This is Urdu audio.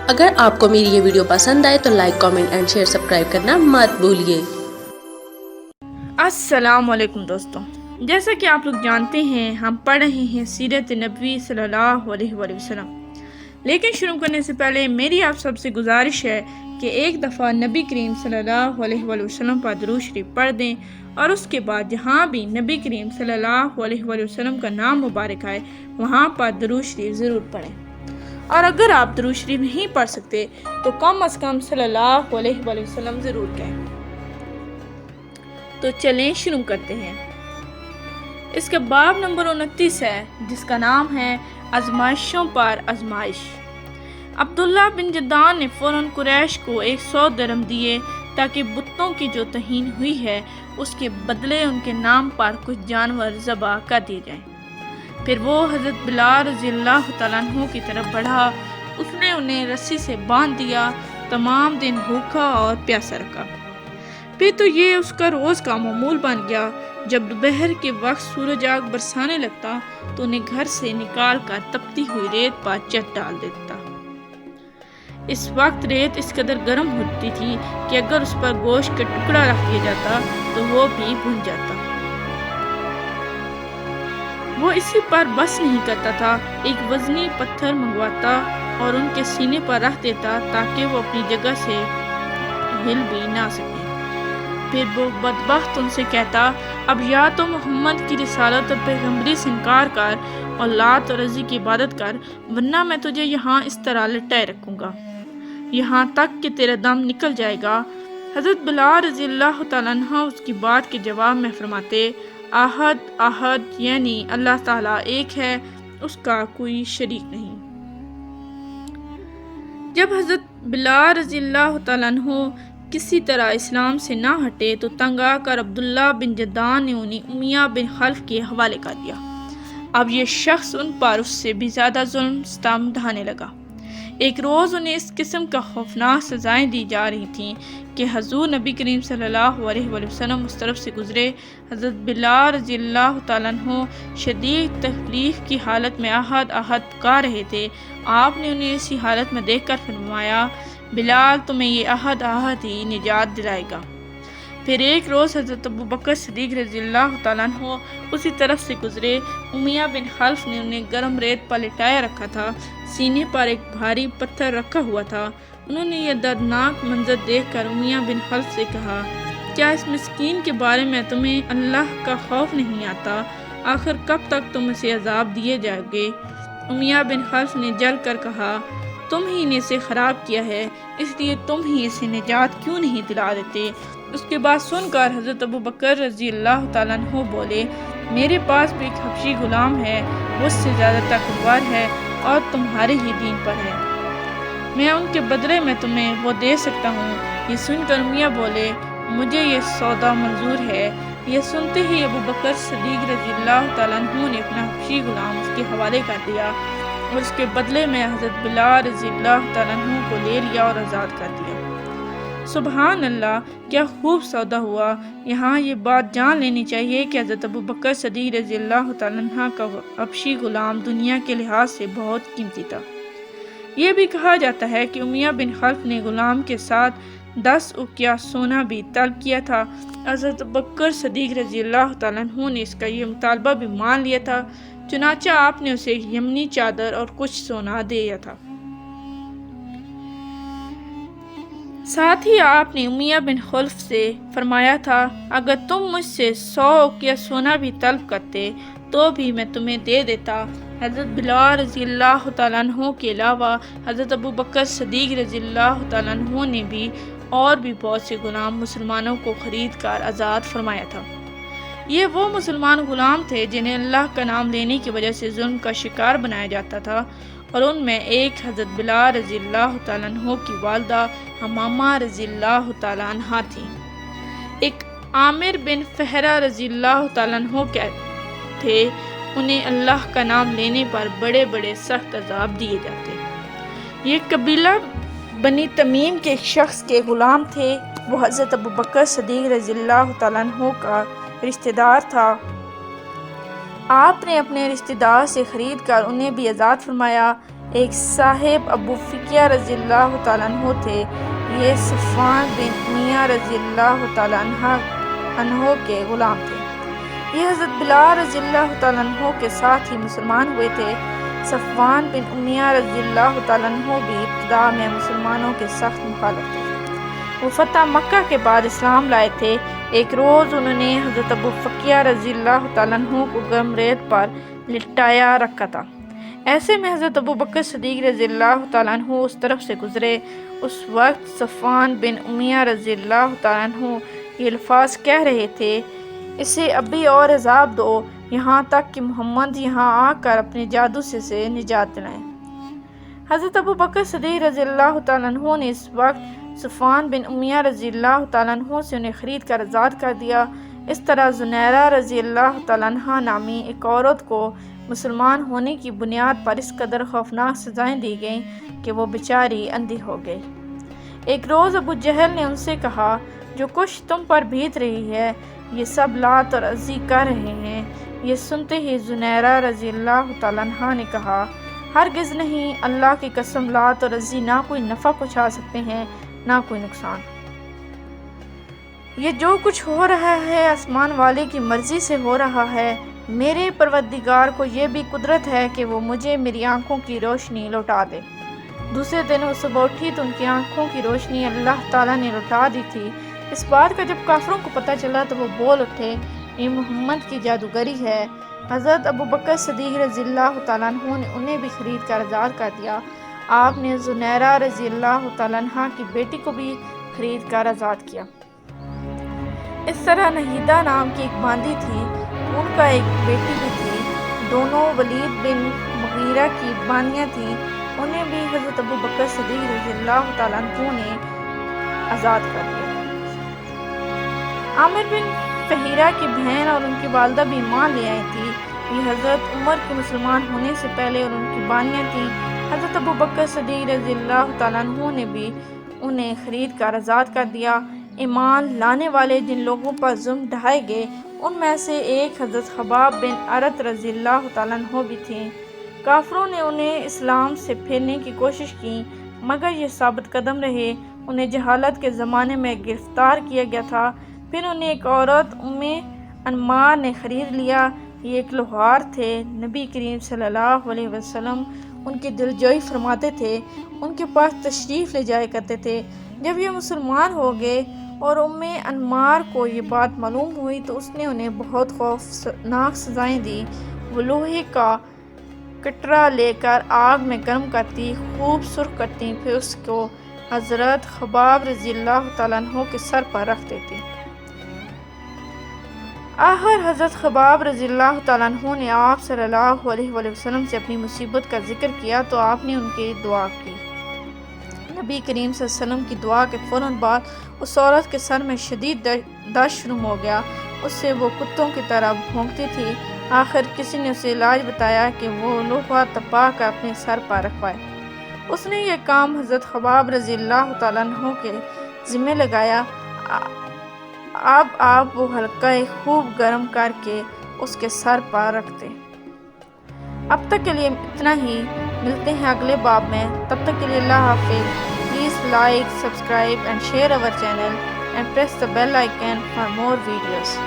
اگر آپ کو میری یہ ویڈیو پسند آئے تو like, comment and share, subscribe کرنا مت بھولیے۔ السلام علیکم دوستوں، جیسا کہ آپ لوگ جانتے ہیں ہم پڑھ رہے ہیں سیرت نبوی صلی اللہ علیہ وسلم، لیکن شروع کرنے سے پہلے میری آپ سب سے گزارش ہے کہ ایک دفعہ نبی کریم صلی اللہ علیہ وسلم پر درود شریف پڑھ دیں، اور اس کے بعد جہاں بھی نبی کریم صلی اللہ علیہ وسلم کا نام مبارک آئے وہاں پر درود شریف ضرور پڑھیں، اور اگر آپ درود شریف نہیں پڑھ سکتے تو کم از کم صلی اللہ علیہ وسلم ضرور کہیں۔ تو چلیں شروع کرتے ہیں۔ اس کا باب نمبر 29 ہے، جس کا نام ہے آزمائشوں پر آزمائش۔ عبداللہ بن جدعان نے فوراً قریش کو 100 درہم دیے تاکہ بتوں کی جو توہین ہوئی ہے اس کے بدلے ان کے نام پر کچھ جانور ذبح کر دیے جائیں۔ پھر وہ حضرت بلال رضی اللہ تعالیٰ عنہ کی طرف بڑھا، اس نے انہیں رسی سے باندھ دیا، تمام دن بھوکا اور پیاسا رکھا۔ پھر تو یہ اس کا روز کا معمول بن گیا، جب دوپہر کے وقت سورج آگ برسانے لگتا تو انہیں گھر سے نکال کر تپتی ہوئی ریت پر چٹ ڈال دیتا۔ اس وقت ریت اس قدر گرم ہوتی تھی کہ اگر اس پر گوشت کا ٹکڑا رکھ دیا جاتا تو وہ بھی بھن جاتا۔ وہ اسی پر بس نہیں کرتا تھا، ایک وزنی پتھر منگواتا اور ان کے سینے پر رکھ دیتا تاکہ وہ اپنی جگہ سے ہل بھی نہ سکے۔ پھر وہ بدبخت ان سے کہتا، اب یا تو محمد کی رسالت اور پیغمبری سے انکار کر اور لات اور عزی کی عبادت کر، ورنہ میں تجھے یہاں اس طرح لٹائے رکھوں گا یہاں تک کہ تیرا دم نکل جائے گا۔ حضرت بلال رضی اللہ تعالیٰ عنہ اس کی بات کے جواب میں فرماتے، احد احد یعنی اللہ تعالیٰ ایک ہے، اس کا کوئی شریک نہیں۔ جب حضرت بلال رضی اللہ تعالیٰ عنہ کسی طرح اسلام سے نہ ہٹے تو تنگ آ کر عبداللہ بن جدعان نے انہیں امیہ بن خلف کے حوالے کر دیا۔ اب یہ شخص ان پر اس سے بھی زیادہ ظلم ستم ڈھانے لگا۔ ایک روز انہیں اس قسم کا خوفناک سزائیں دی جا رہی تھیں کہ حضور نبی کریم صلی اللہ علیہ وسلم اس طرف سے گزرے۔ حضرت بلال رضی اللہ تعالیٰ عنہ شدید تکلیف کی حالت میں احد احد پکار رہے تھے۔ آپ نے انہیں اسی حالت میں دیکھ کر فرمایا، بلال تمہیں یہ احد احد ہی نجات دلائے گا۔ پھر ایک روز حضرت ابوبکر صدیق رضی اللہ تعالیٰ عنہ اسی طرف سے گزرے۔ امیہ بن خلف نے انہیں گرم ریت پر لٹایا رکھا تھا، سینے پر ایک بھاری پتھر رکھا ہوا تھا۔ انہوں نے یہ دردناک منظر دیکھ کر امیہ بن خلف سے کہا، کیا اس مسکین کے بارے میں تمہیں اللہ کا خوف نہیں آتا؟ آخر کب تک تم اسے عذاب دیے جاؤ گے؟ امیہ بن خلف نے جل کر کہا، تم ہی نے اسے خراب کیا ہے، اس لیے تم ہی اسے نجات کیوں نہیں دلا دیتے؟ اس کے بعد سن کر حضرت ابوبکر رضی اللہ تعالیٰ عنہ بولے، میرے پاس بھی ایک حبشی غلام ہے، وہ اس سے زیادہ طاقتور ہے اور تمہارے ہی دین پر ہے، میں ان کے بدلے میں تمہیں وہ دے سکتا ہوں۔ یہ سن کر امیہ بولے، مجھے یہ سودا منظور ہے۔ یہ سنتے ہی ابوبکر صدیق رضی اللہ تعالیٰ عنہ نے اپنا حبشی غلام اس کے حوالے کر دیا اور اس کے بدلے میں حضرت بلال رضی اللہ تعالیٰ عنہ کو لے لیا اور آزاد کر دیا۔ سبحان اللہ، کیا خوب سودا ہوا۔ یہاں یہ بات جان لینی چاہیے کہ حضرت ابوبکر صدیق رضی اللہ تعالیٰ عنہ کا حبشی غلام دنیا کے لحاظ سے بہت قیمتی تھا۔ یہ بھی کہا جاتا ہے کہ امیہ بن خلف نے غلام کے ساتھ 10 اوقیہ سونا بھی طلب کیا تھا۔ حضرت ابوبکر صدیق رضی اللہ تعالیٰ عنہ نے اس کا یہ مطالبہ بھی مان لیا تھا، چنانچہ آپ نے اسے یمنی چادر اور کچھ سونا دیا تھا۔ ساتھ ہی آپ نے امیہ بن خلف سے فرمایا تھا، اگر تم مجھ سے 100 اوقیہ سونا بھی طلب کرتے تو بھی میں تمہیں دے دیتا۔ حضرت بلال رضی اللہ تعالیٰ عنہ کے علاوہ حضرت ابوبکر صدیق رضی اللہ تعالیٰ عنہ نے بھی اور بھی بہت سے غلام مسلمانوں کو خرید کر آزاد فرمایا تھا۔ یہ وہ مسلمان غلام تھے جنہیں اللہ کا نام لینے کی وجہ سے ظلم کا شکار بنایا جاتا تھا، اور ان میں ایک حضرت بلال رضی اللہ تعالیٰ عنہ کی والدہ حمامہ رضی اللہ تعالیٰ عنہ تھی۔ ایک عامر بن فہرہ رضی اللہ تعالیٰ عنہ تھے، انہیں اللہ کا نام لینے پر بڑے بڑے سخت عذاب دیے جاتے۔ یہ قبیلہ بنی تمیم کے ایک شخص کے غلام تھے، وہ حضرت ابوبکر صدیق رضی اللہ تعالیٰ عنہ کا رشتہ دار تھا۔ آپ نے اپنے رشتہ دار سے خرید کر انہیں بھی آزاد فرمایا۔ ایک صاحب ابو فقیہ رضی اللہ تعالیٰ عنہ تھے۔ یہ صفوان بن امیہ رضی اللہ تعالیٰ عنہ کے غلام تھے۔ یہ حضرت بلال رضی اللہ تعالیٰ عنہ کے ساتھ ہی مسلمان ہوئے تھے۔ صفوان بن امیہ رضی اللہ تعالیٰ عنہ بھی ابتدا میں مسلمانوں کے سخت مخالف تھے۔ وہ فتح مکہ کے بعد اسلام لائے تھے۔ ایک روز انہوں نے حضرت ابو فقیہ رضی اللہ تعالیٰ عنہ کو گرم ریت پر لٹایا رکھا تھا۔ ایسے میں حضرت ابو بکر صدیق رضی اللہ تعالیٰ عنہ اس طرف سے گزرے۔ اس وقت صفوان بن امیہ رضی اللہ تعالیٰ عنہ یہ الفاظ کہہ رہے تھے: اسے ابھی اور عذاب دو، یہاں تک کہ محمد یہاں آ کر اپنے جادو سے نجات دلائیں۔ حضرت ابو بکر صدیق رضی اللہ تعالیٰ عنہ نے اس وقت صفوان بن امیہ رضی اللہ تعالیٰ عنہ سے انہیں خرید کر آزاد کر دیا۔ اس طرح زنیرہ رضی اللہ تعالیٰ عنہ نامی ایک عورت کو مسلمان ہونے کی بنیاد پر اس قدر خوفناک سزائیں دی گئیں کہ وہ بیچاری اندھی ہو گئی۔ ایک روز ابو جہل نے ان سے کہا: جو کچھ تم پر بیت رہی ہے یہ سب لات اور عزی کر رہے ہیں۔ یہ سنتے ہی زنیرہ رضی اللہ تعالیٰ عنہ نے کہا: ہرگز نہیں، اللہ کی قسم، لات اور عزی نہ کوئی نفع پہنچا سکتے ہیں نہ کوئی نقصان۔ یہ جو کچھ ہو رہا ہے آسمان والے کی مرضی سے ہو رہا ہے۔ میرے پروردگار کو یہ بھی قدرت ہے کہ وہ مجھے میری آنکھوں کی روشنی لوٹا دے۔ دوسرے دن وہ صبح اٹھی تو ان کی آنکھوں کی روشنی اللہ تعالیٰ نے لوٹا دی تھی۔ اس بات کا جب کافروں کو پتہ چلا تو وہ بول اٹھے: یہ محمد کی جادوگری ہے۔ حضرت ابو بکر صدیق رضی اللہ تعالیٰ عنہ نے انہیں بھی خرید کر آزاد کر دیا۔ آپ نے زنیرہ رضی اللہ تعالیٰ عنہ کی بیٹی کو بھی خرید کر آزاد کیا۔ اس طرح نہیدہ نام کی ایک باندی تھی، ان کا ایک بیٹی بھی تھی۔ دونوں ولید بن مغیرہ کی باندیاں تھیں، انہیں بھی حضرت ابو بکر صدیق رضی اللہ تعالیٰ عنہ نے آزاد کر دیا۔ عامر بن فہیرہ کی بہن اور ان کی والدہ بھی ایمان لے آئی تھی۔ یہ حضرت عمر کے مسلمان ہونے سے پہلے اور ان کی باندیاں تھیں۔ حضرت ابو بکر صدیق رضی اللہ تعالیٰ عنہ نے بھی انہیں خرید کر آزاد کر دیا۔ ایمان لانے والے جن لوگوں پر ظلم ڈھائے گئے ان میں سے ایک حضرت خباب بن ارت رضی اللہ تعالیٰ عنہ بھی تھیں۔ کافروں نے انہیں اسلام سے پھیرنے کی کوشش کی مگر یہ ثابت قدم رہے۔ انہیں جہالت کے زمانے میں گرفتار کیا گیا تھا۔ پھر انہیں ایک عورت ام انمار نے خرید لیا۔ یہ ایک لوہار تھے۔ نبی کریم صلی اللہ علیہ وسلم ان کی دلجوئی فرماتے تھے، ان کے پاس تشریف لے جایا کرتے تھے۔ جب یہ مسلمان ہو گئے اور ام انمار کو یہ بات معلوم ہوئی تو اس نے انہیں بہت خوفناک سزائیں دی۔ وہ لوہے کا کٹرا لے کر آگ میں گرم کرتی، خوب سرخ کرتی، پھر اس کو حضرت خباب رضی اللہ تعالیٰ عنہ کے سر پر رکھ دیتی۔ آخر حضرت خباب رضی اللہ تعالیٰ عنہ نے آپ صلی اللہ علیہ وسلم سے اپنی مصیبت کا ذکر کیا تو آپ نے ان کی دعا کی۔ نبی کریم صلی اللہ علیہ وسلم کی دعا کے فوراً بعد اس عورت کے سر میں شدید درد شروع ہو گیا۔ اس سے وہ کتوں کی طرح بھونکتی تھی۔ آخر کسی نے اسے علاج بتایا کہ وہ لوہا تپا کر اپنے سر پر رکھوائے۔ اس نے یہ کام حضرت خباب رضی اللہ تعالیٰ عنہ کے ذمہ لگایا۔ اب آپ وہ حلقہ خوب گرم کر کے اس کے سر پر رکھتے۔ اب تک کے لیے اتنا ہی، ملتے ہیں اگلے باب میں، تب تک کے لیے اللہ حافظ۔ Please like, subscribe and share our channel and press the bell icon for more videos.